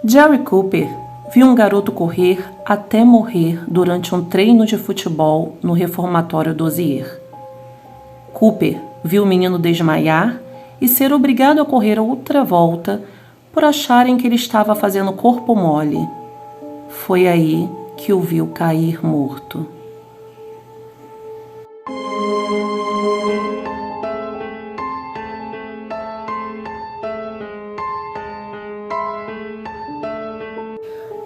Jerry Cooper viu um garoto correr até morrer durante um treino de futebol no reformatório Dozier. Cooper viu o menino desmaiar e ser obrigado a correr outra volta por acharem que ele estava fazendo corpo mole. Foi aí que o viu cair morto.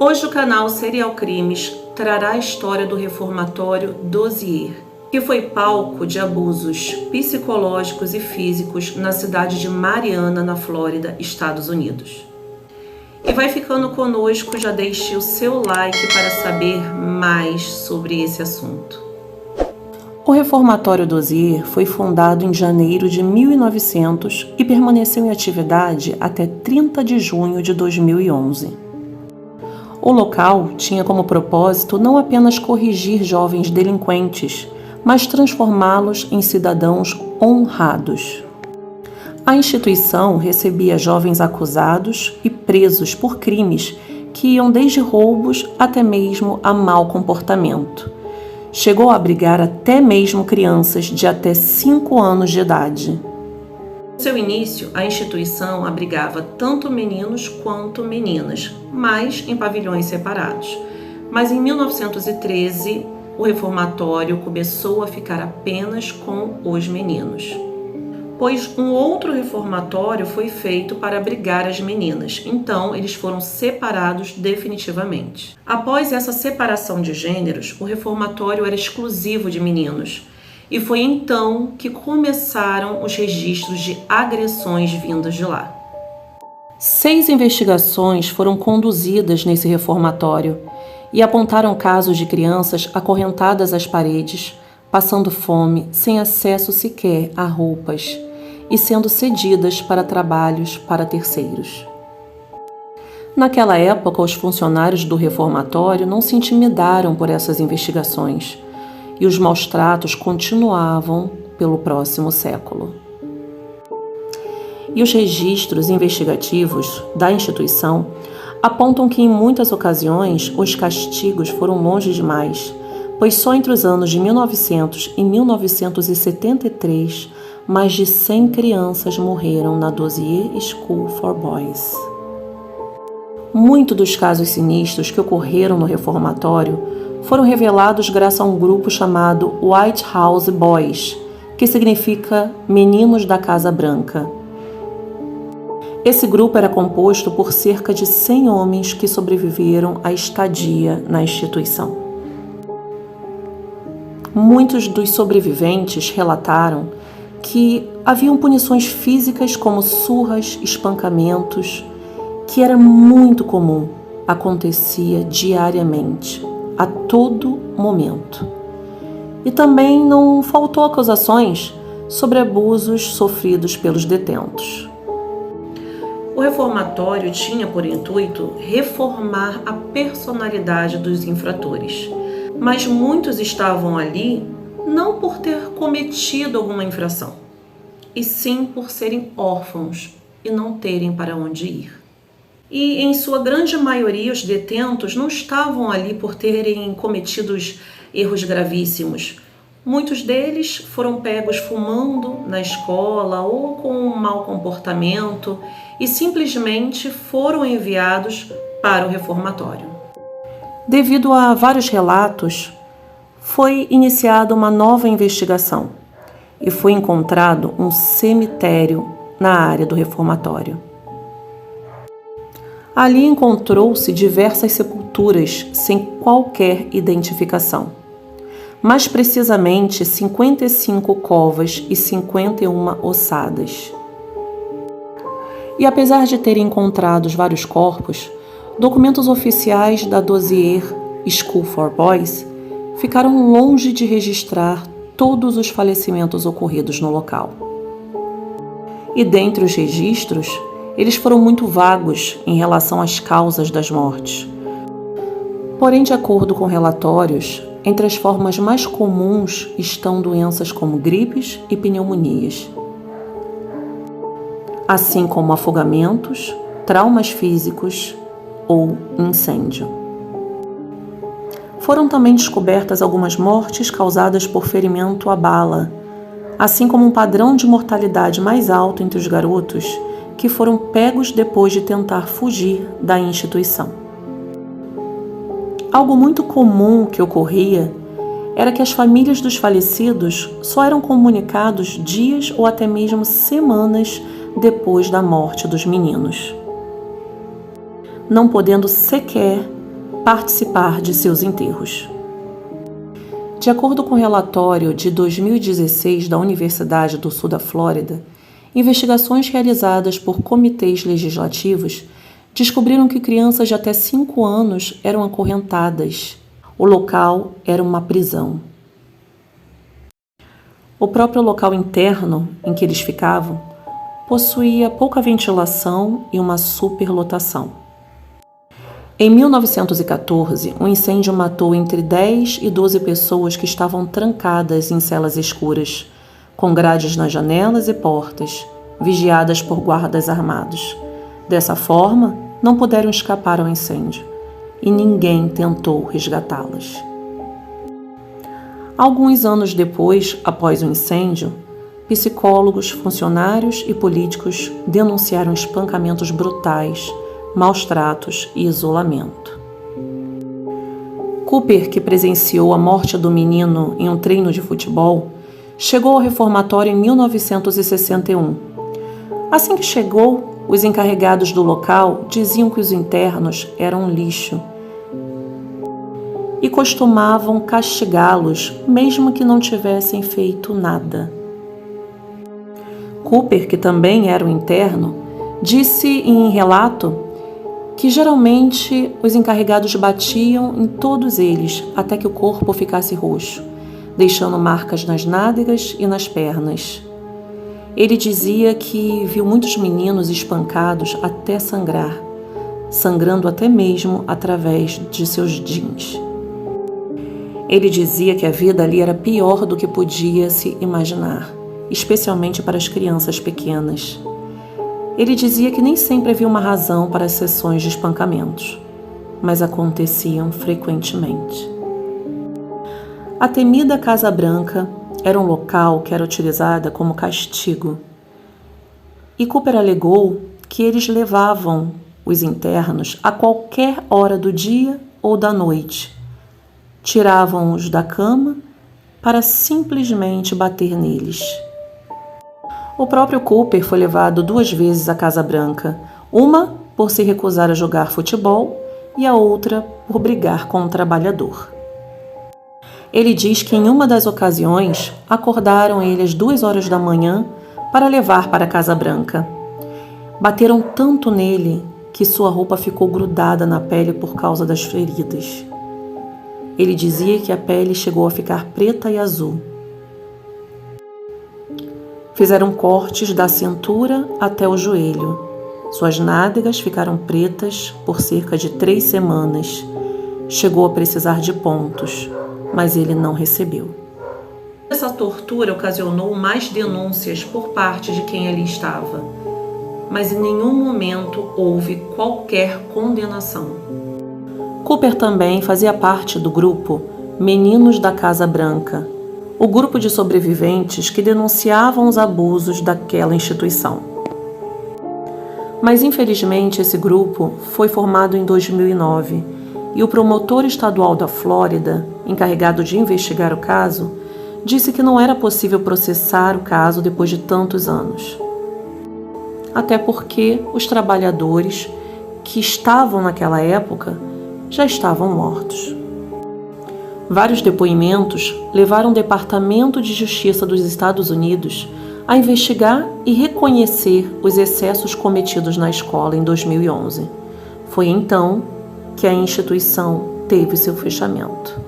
Hoje o canal Serial Crimes trará a história do reformatório Dozier, que foi palco de abusos psicológicos e físicos na cidade de Mariana, na Flórida, Estados Unidos. E vai ficando conosco, já deixe o seu like para saber mais sobre esse assunto. O reformatório Dozier foi fundado em janeiro de 1900 e permaneceu em atividade até 30 de junho de 2011. O local tinha como propósito não apenas corrigir jovens delinquentes, mas transformá-los em cidadãos honrados. A instituição recebia jovens acusados e presos por crimes que iam desde roubos até mesmo a mau comportamento. Chegou a abrigar até mesmo crianças de até 5 anos de idade. No seu início, a instituição abrigava tanto meninos quanto meninas, mas em pavilhões separados. Mas em 1913, o reformatório começou a ficar apenas com os meninos, pois um outro reformatório foi feito para abrigar as meninas, então eles foram separados definitivamente. Após essa separação de gêneros, o reformatório era exclusivo de meninos, e foi então que começaram os registros de agressões vindas de lá. 6 investigações foram conduzidas nesse reformatório e apontaram casos de crianças acorrentadas às paredes, passando fome, sem acesso sequer a roupas e sendo cedidas para trabalhos para terceiros. Naquela época, os funcionários do reformatório não se intimidaram por essas investigações, e os maus-tratos continuavam pelo próximo século. E os registros investigativos da instituição apontam que, em muitas ocasiões, os castigos foram longe demais, pois só entre os anos de 1900 e 1973, mais de 100 crianças morreram na Dozier School for Boys. Muitos dos casos sinistros que ocorreram no reformatório foram revelados graças a um grupo chamado White House Boys, que significa Meninos da Casa Branca. Esse grupo era composto por cerca de 100 homens que sobreviveram à estadia na instituição. Muitos dos sobreviventes relataram que haviam punições físicas como surras, espancamentos, que era muito comum, acontecia diariamente, a todo momento. E também não faltou acusações sobre abusos sofridos pelos detentos. O reformatório tinha por intuito reformar a personalidade dos infratores, mas muitos estavam ali não por ter cometido alguma infração, e sim por serem órfãos e não terem para onde ir. E, em sua grande maioria, os detentos não estavam ali por terem cometido erros gravíssimos. Muitos deles foram pegos fumando na escola ou com um mau comportamento e simplesmente foram enviados para o reformatório. Devido a vários relatos, foi iniciada uma nova investigação e foi encontrado um cemitério na área do reformatório. Ali encontrou-se diversas sepulturas sem qualquer identificação. Mais precisamente 55 covas e 51 ossadas. E apesar de terem encontrado vários corpos, documentos oficiais da Dozier School for Boys ficaram longe de registrar todos os falecimentos ocorridos no local. E dentre os registros, eles foram muito vagos em relação às causas das mortes. Porém, de acordo com relatórios, entre as formas mais comuns estão doenças como gripes e pneumonias, assim como afogamentos, traumas físicos ou incêndio. Foram também descobertas algumas mortes causadas por ferimento à bala, assim como um padrão de mortalidade mais alto entre os garotos que foram pegos depois de tentar fugir da instituição. Algo muito comum que ocorria era que as famílias dos falecidos só eram comunicados dias ou até mesmo semanas depois da morte dos meninos, não podendo sequer participar de seus enterros. De acordo com o relatório de 2016 da Universidade do Sul da Flórida, investigações realizadas por comitês legislativos descobriram que crianças de até 5 anos eram acorrentadas. O local era uma prisão. O próprio local interno em que eles ficavam possuía pouca ventilação e uma superlotação. Em 1914, um incêndio matou entre 10 e 12 pessoas que estavam trancadas em celas escuras, com grades nas janelas e portas, vigiadas por guardas armados. Dessa forma, não puderam escapar ao incêndio e ninguém tentou resgatá-las. Alguns anos depois, após o incêndio, psicólogos, funcionários e políticos denunciaram espancamentos brutais, maus tratos e isolamento. Cooper, que presenciou a morte do menino em um treino de futebol, chegou ao reformatório em 1961. Assim que chegou, os encarregados do local diziam que os internos eram um lixo e costumavam castigá-los, mesmo que não tivessem feito nada. Cooper, que também era um interno, disse em relato que geralmente os encarregados batiam em todos eles até que o corpo ficasse roxo, deixando marcas nas nádegas e nas pernas. Ele dizia que viu muitos meninos espancados até sangrar, sangrando até mesmo através de seus jeans. Ele dizia que a vida ali era pior do que podia se imaginar, especialmente para as crianças pequenas. Ele dizia que nem sempre havia uma razão para as sessões de espancamentos, mas aconteciam frequentemente. A temida Casa Branca era um local que era utilizada como castigo, e Cooper alegou que eles levavam os internos a qualquer hora do dia ou da noite, tiravam-os da cama para simplesmente bater neles. O próprio Cooper foi levado 2 vezes à Casa Branca, uma por se recusar a jogar futebol e a outra por brigar com um trabalhador. Ele diz que em uma das ocasiões acordaram ele às 2 horas da manhã para levar para a Casa Branca. Bateram tanto nele que sua roupa ficou grudada na pele por causa das feridas. Ele dizia que a pele chegou a ficar preta e azul. Fizeram cortes da cintura até o joelho. Suas nádegas ficaram pretas por cerca de 3 semanas. Chegou a precisar de pontos, mas ele não recebeu. Essa tortura ocasionou mais denúncias por parte de quem ali estava, mas em nenhum momento houve qualquer condenação. Cooper também fazia parte do grupo Meninos da Casa Branca, o grupo de sobreviventes que denunciavam os abusos daquela instituição. Mas infelizmente esse grupo foi formado em 2009 e o promotor estadual da Flórida, encarregado de investigar o caso, disse que não era possível processar o caso depois de tantos anos. Até porque os trabalhadores que estavam naquela época já estavam mortos. Vários depoimentos levaram o Departamento de Justiça dos Estados Unidos a investigar e reconhecer os excessos cometidos na escola em 2011. Foi então que a instituição teve seu fechamento.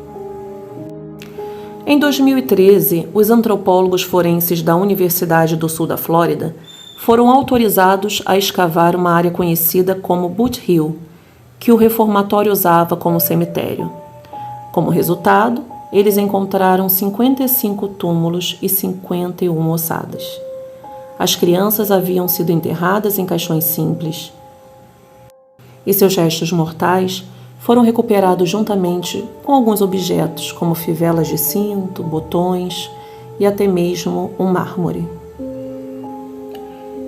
Em 2013, os antropólogos forenses da Universidade do Sul da Flórida foram autorizados a escavar uma área conhecida como Boot Hill, que o reformatório usava como cemitério. Como resultado, eles encontraram 55 túmulos e 51 ossadas. As crianças haviam sido enterradas em caixões simples e seus restos mortais foram recuperados juntamente com alguns objetos, como fivelas de cinto, botões e até mesmo um mármore.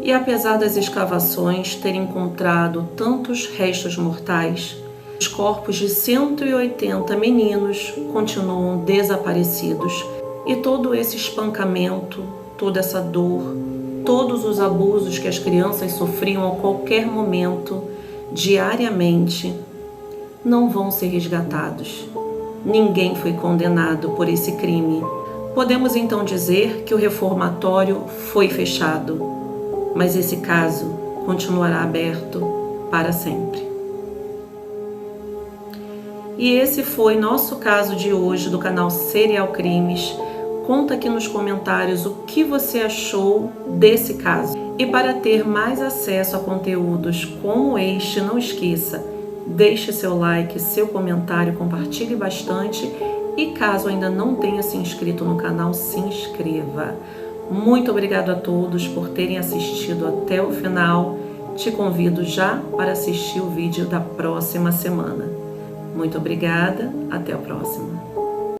E apesar das escavações terem encontrado tantos restos mortais, os corpos de 180 meninos continuam desaparecidos e todo esse espancamento, toda essa dor, todos os abusos que as crianças sofriam a qualquer momento, diariamente, não vão ser resgatados. Ninguém foi condenado por esse crime. Podemos então dizer que o reformatório foi fechado, mas esse caso continuará aberto para sempre. E esse foi nosso caso de hoje do canal Serial Crimes. Conta aqui nos comentários o que você achou desse caso. E para ter mais acesso a conteúdos como este, não esqueça, deixe seu like, seu comentário, compartilhe bastante e caso ainda não tenha se inscrito no canal, se inscreva. Muito obrigado a todos por terem assistido até o final. Te convido já para assistir o vídeo da próxima semana. Muito obrigada, até a próxima.